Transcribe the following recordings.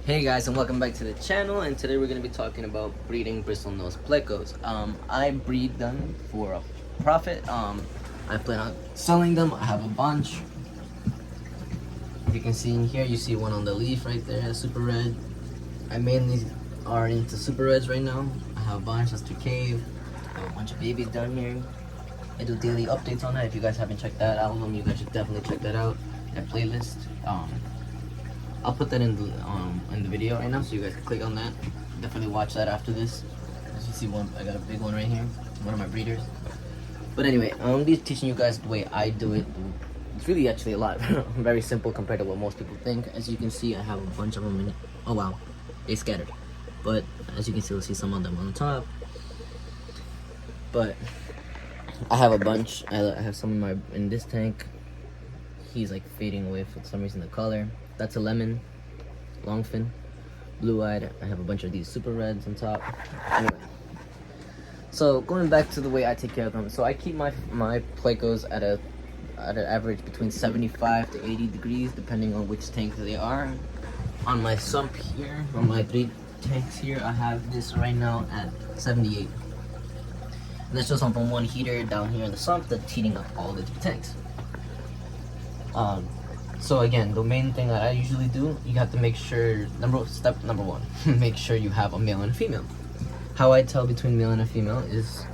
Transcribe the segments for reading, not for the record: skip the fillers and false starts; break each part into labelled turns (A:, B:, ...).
A: Hey guys, and welcome back to the channel, and today we're going to be talking about breeding bristlenose plecos. I breed them for a profit. I plan on selling them. I have a bunch. If you can see in here, you see one on the leaf right there, super red. I mainly are into super reds right now. I have a bunch. That's the cave. I have a bunch of babies down here. I do daily updates on that. If you guys haven't checked that out, you guys should definitely check that out. That playlist. I'll put that in the video right now, so you guys can click on that. Definitely watch that after this. As you see, I got a big one right here. One of my breeders. But anyway, I'm just teaching you guys the way I do it. It's really actually a lot. Very simple compared to what most people think. As you can see, I have a bunch of them in. Oh wow, they scattered. But as you can still see some of them on the top. But I have a bunch. I have some in this tank. He's like fading away for some reason, the color. That's a lemon, longfin, blue-eyed. I have a bunch of these super reds on top. Anyway, so going back to the way I take care of them. So I keep my Plecos at an average between 75 to 80 degrees, depending on which tank they are. On my sump here, on my 3 tanks here, I have this right now at 78. And that's just from one heater down here in the sump that's heating up all the 3 tanks. So again, the main thing that I usually do, you have to make sure, step number 1, make sure you have a male and a female. How I tell between male and a female is,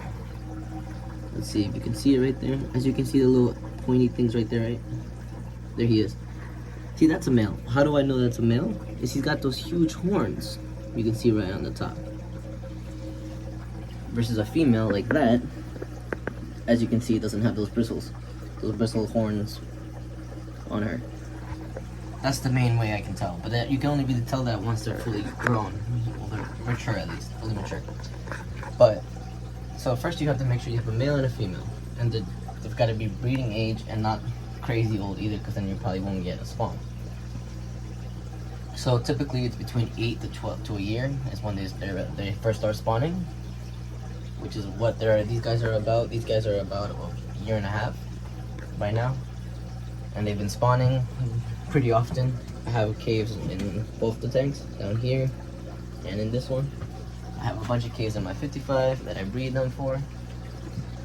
A: let's see if you can see it right there. As you can see the little pointy things right there, right? There he is. See, that's a male. How do I know that's a male? Is he's got those huge horns. You can see right on the top. Versus a female like that, as you can see, it doesn't have those bristles. Those bristle horns on her. That's the main way I can tell, but that you can only really tell that once they're fully grown. Well, they're mature, at least fully mature. But so first you have to make sure you have a male and a female, and they've got to be breeding age and not crazy old either, because then you probably won't get a spawn. So typically it's between 8 to 12 to a year is when they first start spawning, which is what these guys are about. These guys are about a year and a half right now. And they've been spawning pretty often. I have caves in both the tanks, down here and in this one. I have a bunch of caves in my 55 that I breed them for.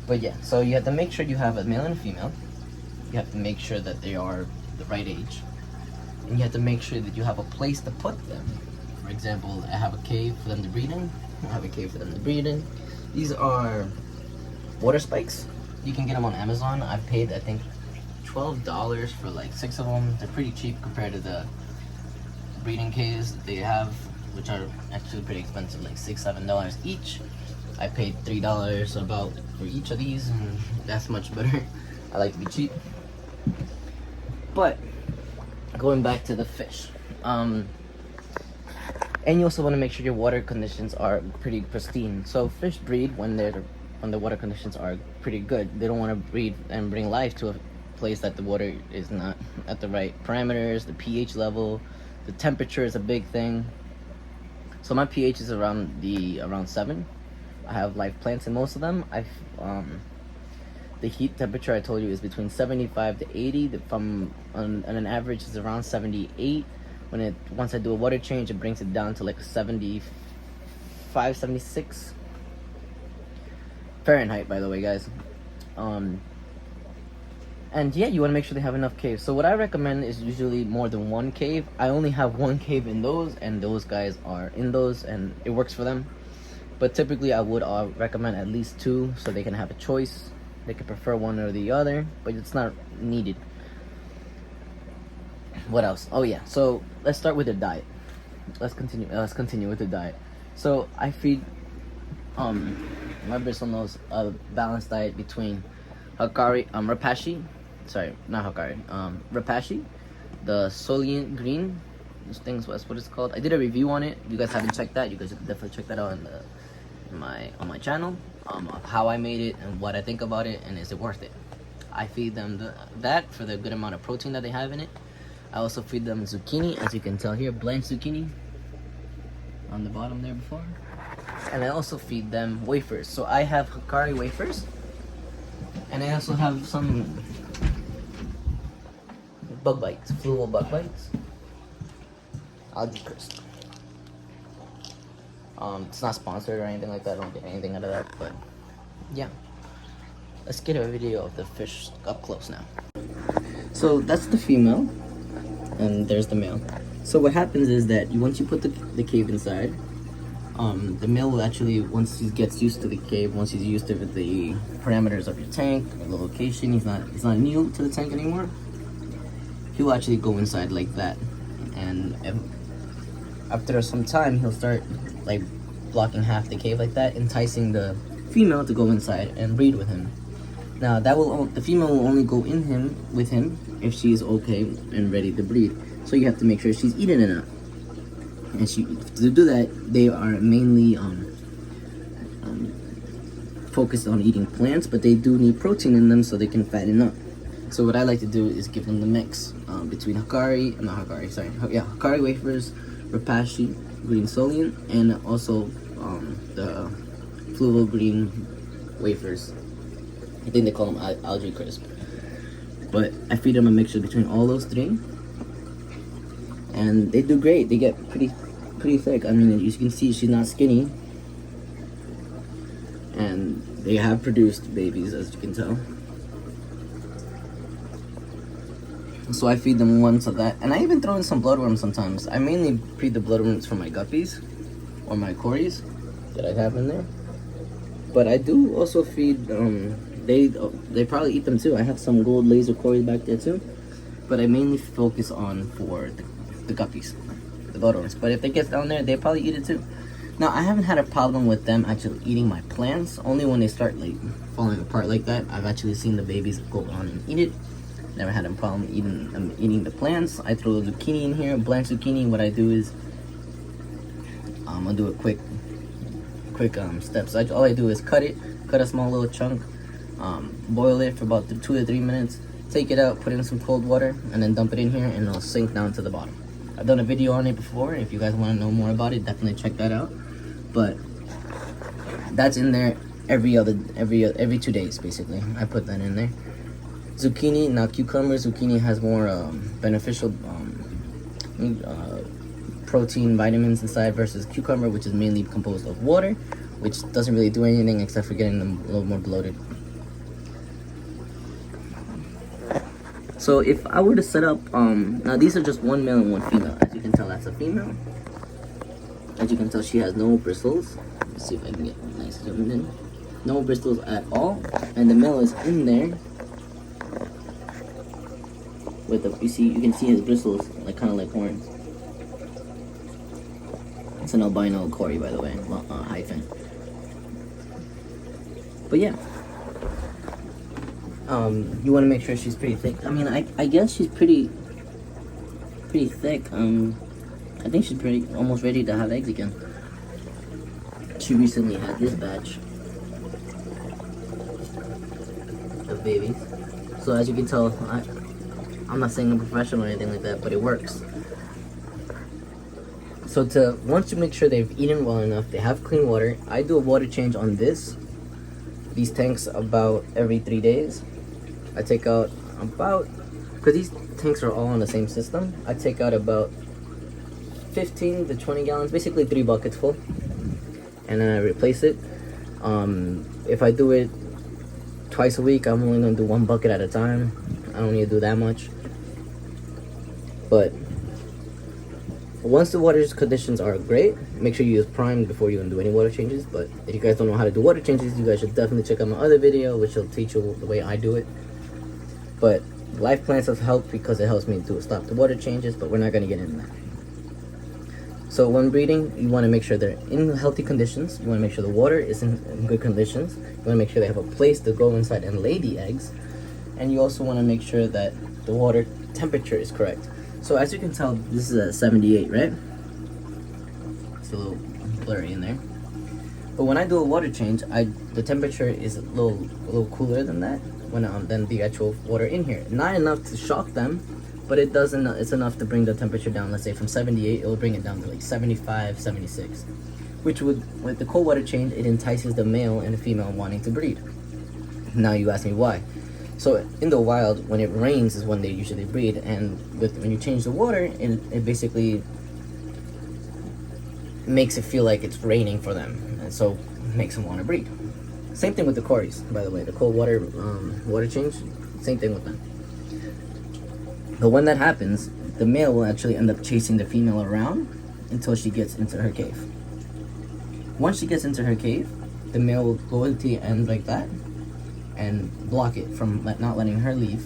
A: But yeah, so you have to make sure you have a male and a female. You have to make sure that they are the right age. And you have to make sure that you have a place to put them. For example, I have a cave for them to breed in. I have a cave for them to breed in. These are water spikes. You can get them on Amazon. I've paid, I think, $12 for like 6 of them. They're pretty cheap compared to the breeding caves that they have, which are actually pretty expensive, like $6-7 each. I paid $3 about for each of these, and that's much better. I like to be cheap. But going back to the fish, and you also want to make sure your water conditions are pretty pristine. So fish breed when the water conditions are pretty good. They don't want to breed and bring life to a place that the water is not at the right parameters. The pH level, the temperature is a big thing. So my pH is around 7. I have live plants in most of them. The heat temperature I told you is between 75 to 80. On an average is around 78. Once I do a water change, it brings it down to like 75, 76 Fahrenheit, by the way, guys. And yeah, you want to make sure they have enough caves. So what I recommend is usually more than 1 cave. I only have 1 cave in those, and those guys are in those, and it works for them. But typically I would recommend at least 2, so they can have a choice. They can prefer one or the other, but it's not needed. What else? Oh yeah, so let's start with the diet. Let's continue with the diet. So I feed my bristlenose a balanced diet between rapashi, the Solian green. This thing's that's what it's called. I did a review on it. If you guys haven't checked that, you guys should definitely check that out on my channel. Of how I made it and what I think about it, and is it worth it. I feed them that for the good amount of protein that they have in it. I also feed them zucchini, as you can tell here, blanched zucchini on the bottom there before. And I also feed them wafers. So I have Hikari wafers, and I also have some bug bites, fluval bug bites. Algae crust. It's not sponsored or anything like that. I don't get anything out of that, but yeah. Let's get a video of the fish up close now. So that's the female, and there's the male. So what happens is that once you put the cave inside, the male will actually, once he gets used to the cave, once he's used to the parameters of your tank, the location, he's not new to the tank anymore, he'll actually go inside like that. And after some time, he'll start like blocking half the cave like that, enticing the female to go inside and breed with him. Now the female will only go with him if she is okay and ready to breed. So you have to make sure she's eating enough. And to do that, they are mainly focused on eating plants, but they do need protein in them so they can fatten up. So what I like to do is give them the mix between Hikari wafers, Rapashi, green Solian, and also the fluval green wafers. I think they call them algae crisp. But I feed them a mixture between all those three, and they do great. They get pretty thick. I mean, you can see she's not skinny, and they have produced babies, as you can tell. So I feed them once of that, and I even throw in some bloodworms sometimes. I mainly breed the bloodworms for my guppies or my cories that I have in there, but I do also feed they probably eat them too. I have some gold laser cories back there too, but I mainly focus on for the guppies, the bloodworms. But if they get down there, they probably eat it too. Now I haven't had a problem with them actually eating my plants. Only when they start like falling apart like that, I've actually seen the babies go on and eat it. Never had a problem eating the plants. I throw the zucchini in here, blanched zucchini. What I do is I'll do a quick steps. All I do is cut a small little chunk, boil it for about 2 to 3 minutes, take it out, put it in some cold water, and then dump it in here, and it'll sink down to the bottom. I've done a video on it before. If you guys want to know more about it, definitely check that out. But that's in there every 2 days basically. I put that in there. Zucchini, now zucchini has more beneficial protein, vitamins inside versus cucumber, which is mainly composed of water, which doesn't really do anything except for getting them a little more bloated. So if I were to set up, now these are just one male and one female. As you can tell, that's a female. As you can tell, she has no bristles. Let's see if I can get a nice zoom in. No bristles at all, and the male is in there. With you can see his bristles, like kind of like horns. It's an albino cory, by the way, hyphen. But yeah, you want to make sure she's pretty thick. I mean, I guess she's pretty thick. I think she's almost ready to have eggs again. She recently had this batch of babies. So as you can tell, I'm not saying I'm professional or anything like that, but it works. So once you make sure they've eaten well enough, they have clean water. I do a water change on these tanks about every 3 days. I take out because these tanks are all on the same system, I take out about 15 to 20 gallons, basically 3 buckets full, and then I replace it. If I do it twice a week, I'm only going to do 1 bucket at a time. I don't need to do that much. But once the water conditions are great, make sure you use prime before you do any water changes. But if you guys don't know how to do water changes, you guys should definitely check out my other video, which will teach you the way I do it. But life plants have helped because it helps me to stop the water changes, but we're not going to get into that. So when breeding, you want to make sure they're in healthy conditions. You want to make sure the water is in good conditions. You want to make sure they have a place to go inside and lay the eggs. And you also want to make sure that the water temperature is correct. So as you can tell, this is at 78, right? It's a little blurry in there. But when I do a water change, the temperature is a little cooler than that than the actual water in here. Not enough to shock them, but it's enough to bring the temperature down. Let's say from 78, it will bring it down to like 75, 76. Which with the cold water change, it entices the male and the female wanting to breed. Now you ask me why. So in the wild, when it rains is when they usually breed, and when you change the water, it basically makes it feel like it's raining for them, and so makes them want to breed. Same thing with the Corys, by the way. The cold water water change, same thing with them. But when that happens, the male will actually end up chasing the female around until she gets into her cave. Once she gets into her cave, the male will go into the end like that and block it from not letting her leave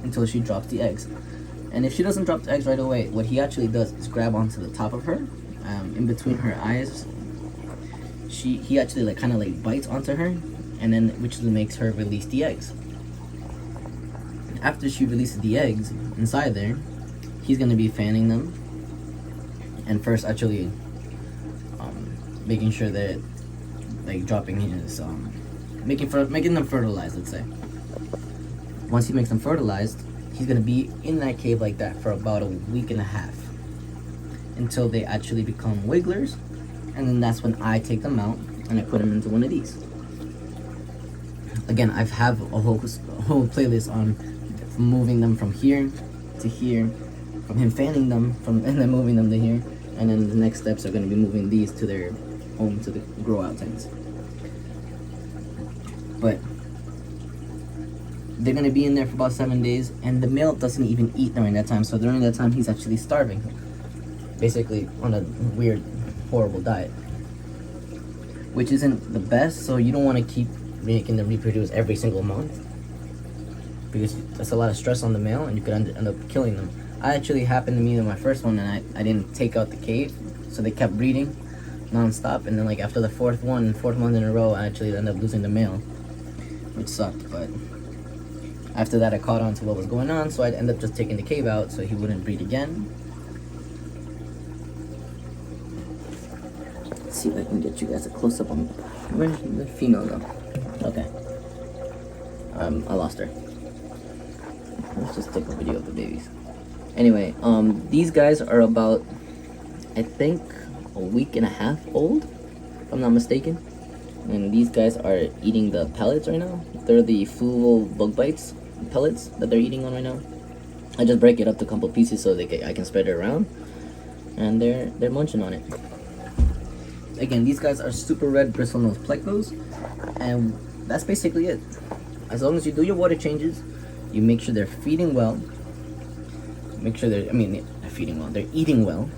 A: until she drops the eggs. And if she doesn't drop the eggs right away, what he actually does is grab onto the top of her, in between her eyes. He actually like kind of like bites onto her, and then which makes her release the eggs. After she releases the eggs inside there, he's gonna be fanning them, and first actually making sure that like dropping his making them fertilized, let's say. Once he makes them fertilized, he's gonna be in that cave like that for about a week and a half until they actually become wigglers, and then that's when I take them out and I put them into one of these. Again, I have a whole playlist on moving them from here to here, from him fanning them and then moving them to here, and then the next steps are going to be moving these to their home, to the grow out tanks. But they're going to be in there for about 7 days, and the male doesn't even eat during that time. So during that time, he's actually starving, basically on a weird, horrible diet, which isn't the best. So you don't want to keep making them reproduce every single month, because that's a lot of stress on the male, and you could end up killing them. I actually happened to me in my first one, and I didn't take out the cave, so they kept breeding non-stop, and then like after the fourth month in a row, I actually ended up losing the male, which sucked. But after that, I caught on to what was going on, so I'd end up just taking the cave out so he wouldn't breed again. Let's see if I can get you guys a close-up on where's the female though. Okay, I lost her. Let's just take a video of the babies. Anyway, these guys are about, I think, a week and a half old, if I'm not mistaken. And these guys are eating the pellets right now. They're the fluval bug bites pellets that they're eating on right now. I just break it up to a couple pieces so I can spread it around, and they're munching on it. Again, these guys are super red bristlenose Plecos, and that's basically it. As long as you do your water changes, you make sure they're feeding well. Make sure they're feeding well. They're eating well,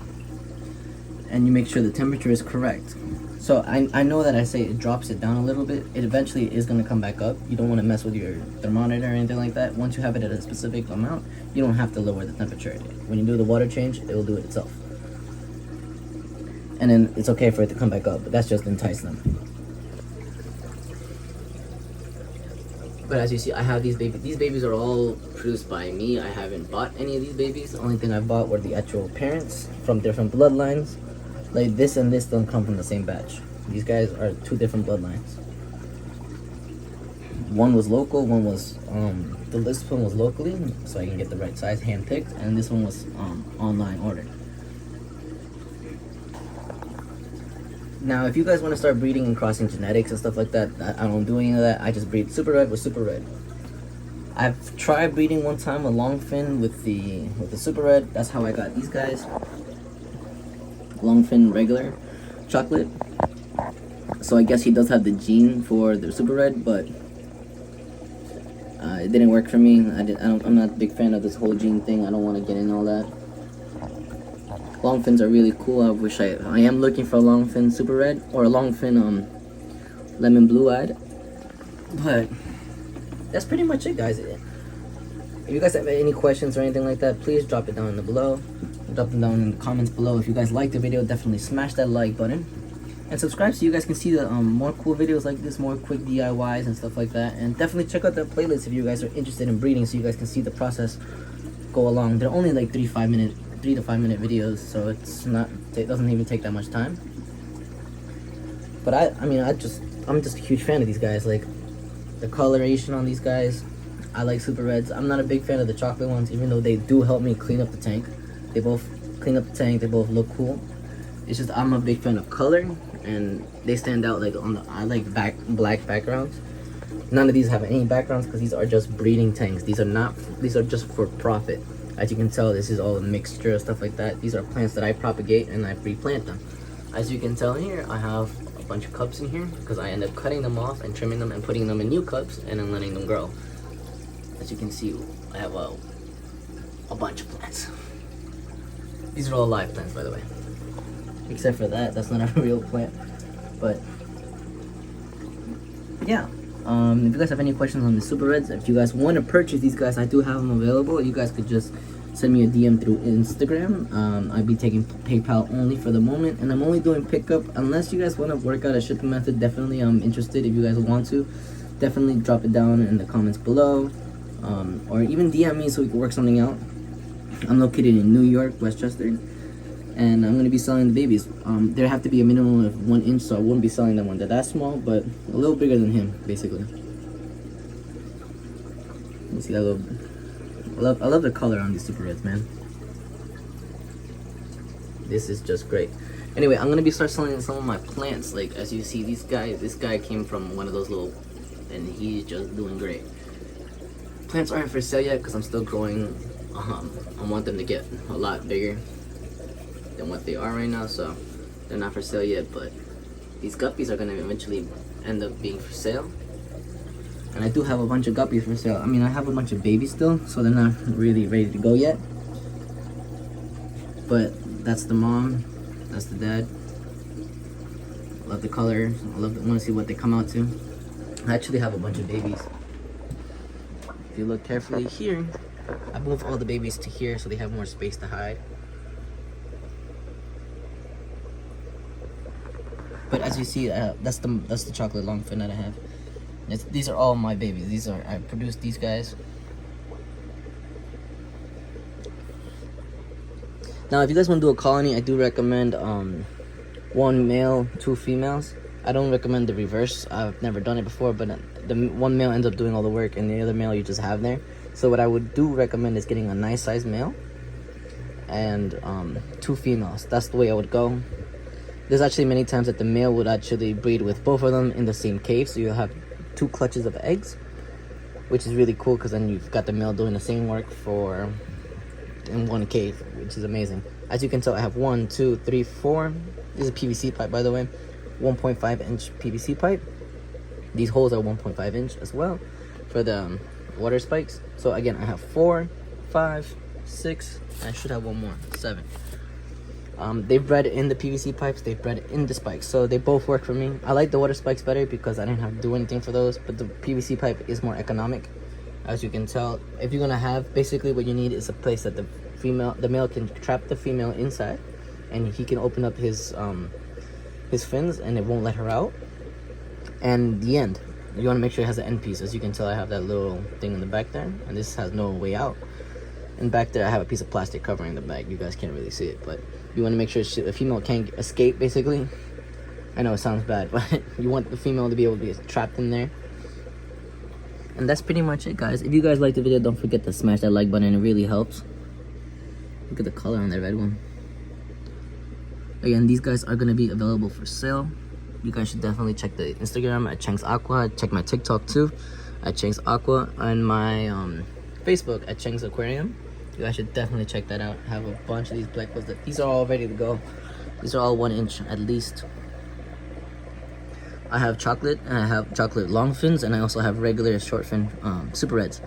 A: and you make sure the temperature is correct. So I know that I say it drops it down a little bit. It eventually is going to come back up. You don't want to mess with your thermometer or anything like that. Once you have it at a specific amount, you don't have to lower the temperature. When you do the water change, it will do it itself. And then it's okay for it to come back up, but that's just to entice them. But as you see, I have these babies. These babies are all produced by me. I haven't bought any of these babies. The only thing I bought were the actual parents from different bloodlines. Like this and this don't come from the same batch. These guys are two different bloodlines. One was local, one was, this one was locally, so I can get the right size, hand-picked, and this one was online ordered. Now, if you guys want to start breeding and crossing genetics and stuff like that, I don't do any of that. I just breed super red with super red. I've tried breeding one time a long fin with the super red. That's how I got these guys. Long fin regular chocolate. So I guess he does have the gene for the super red, but it didn't work for me. I'm not a big fan of this whole gene thing. I don't want to get in all that. Long fins are really cool. I wish I am looking for a long fin super red or a long fin lemon blue eyed. But that's pretty much it, guys. If you guys have any questions or anything like that, please drop it down below. Drop them down in the comments below. If you guys like the video, definitely smash that like button and subscribe so you guys can see the more cool videos like this, more quick DIYs and stuff like that. And definitely check out the playlist if you guys are interested in breeding, so you guys can see the process go along. They're only like 3 to 5 minute videos, so it doesn't even take that much time. But I'm just a huge fan of these guys. Like the coloration on these guys, I like super reds. I'm not a big fan of the chocolate ones, even though they do help me clean up the tank. They both clean up the tank, they both look cool. It's just I'm a big fan of color, and they stand out. Like I like black backgrounds. None of these have any backgrounds because these are just breeding tanks. These are just for profit. As you can tell, this is all a mixture of stuff like that. These are plants that I propagate and I replant them. As you can tell here, I have a bunch of cups in here because I end up cutting them off and trimming them and putting them in new cups and then letting them grow. As you can see, I have a bunch of plants. These are all live plants, by the way. Except for that, that's not a real plant. But yeah, if you guys have any questions on the Super Reds, if you guys want to purchase these guys, I do have them available. You guys could just send me a DM through Instagram. I'll be taking PayPal only for the moment, and I'm only doing pickup unless you guys want to work out a shipping method. Definitely, I'm interested. If you guys want to, definitely drop it down in the comments below, or even DM me so we can work something out. I'm located in New York, Westchester, and I'm gonna be selling the babies. There have to be a minimum of 1 inch, so I won't be selling them when they're that small, but a little bigger than him, basically. You see that little. I love the color on these Super Reds, man. This is just great. Anyway, I'm gonna be start selling some of my plants. Like as you see, this guy came from one of those little, and he's just doing great. Plants aren't for sale yet because I'm still growing. I want them to get a lot bigger than what they are right now, so they're not for sale yet. But these guppies are gonna eventually end up being for sale. And I do have a bunch of guppies for sale. I mean, I have a bunch of babies still, so they're not really ready to go yet. But that's the mom, that's the dad. I love the color. I want to see what they come out to. I actually have a bunch of babies. If you look carefully here, I moved all the babies to here so they have more space to hide. But as you see, that's the chocolate longfin that I have. These are all my babies. I produced these guys. Now, if you guys want to do a colony, I do recommend 1 male, 2 females. I don't recommend the reverse. I've never done it before, but the 1 male ends up doing all the work, and the other male you just have there. So what I would do recommend is getting a nice size male and 2 females. That's the way I would go. There's actually many times that the male would actually breed with both of them in the same cave, so you'll have 2 clutches of eggs, which is really cool because then you've got the male doing the same work in 1 cave, which is amazing. As you can tell, I have 1, 2, 3, 4. This is a PVC pipe, by the way, 1.5 inch PVC pipe. These holes are 1.5 inch as well for the water spikes. So again, I have 4, 5, 6. I should have 1 more, 7. They've bred in the PVC pipes, they've bred in the spikes, so they both work for me. I like the water spikes better because I didn't have to do anything for those, but the PVC pipe is more economic. As you can tell, if you're gonna have, basically what you need is a place that the male can trap the female inside, and he can open up his fins and it won't let her out. And the end, you want to make sure it has an end piece. As you can tell, I have that little thing in the back there, and this has no way out. And back there I have a piece of plastic covering the bag. You guys can't really see it, but you want to make sure the female can't escape, basically. I know it sounds bad, but you want the female to be able to be trapped in there. And that's pretty much it, guys. If you guys liked the video, don't forget to smash that like button. It really helps. Look at the color on that red one. Again, these guys are going to be available for sale. You guys should definitely check the Instagram at CHENG'S Aqua. Check my TikTok too at CHENG'S Aqua, and my Facebook at CHENG'S Aquarium. You guys should definitely check that out. I have a bunch of these Plecos. These are all ready to go. These are all 1 inch at least. I have chocolate, and I have chocolate long fins, and I also have regular short fin Super Reds.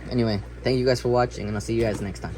A: Anyway, thank you guys for watching, and I'll see you guys next time.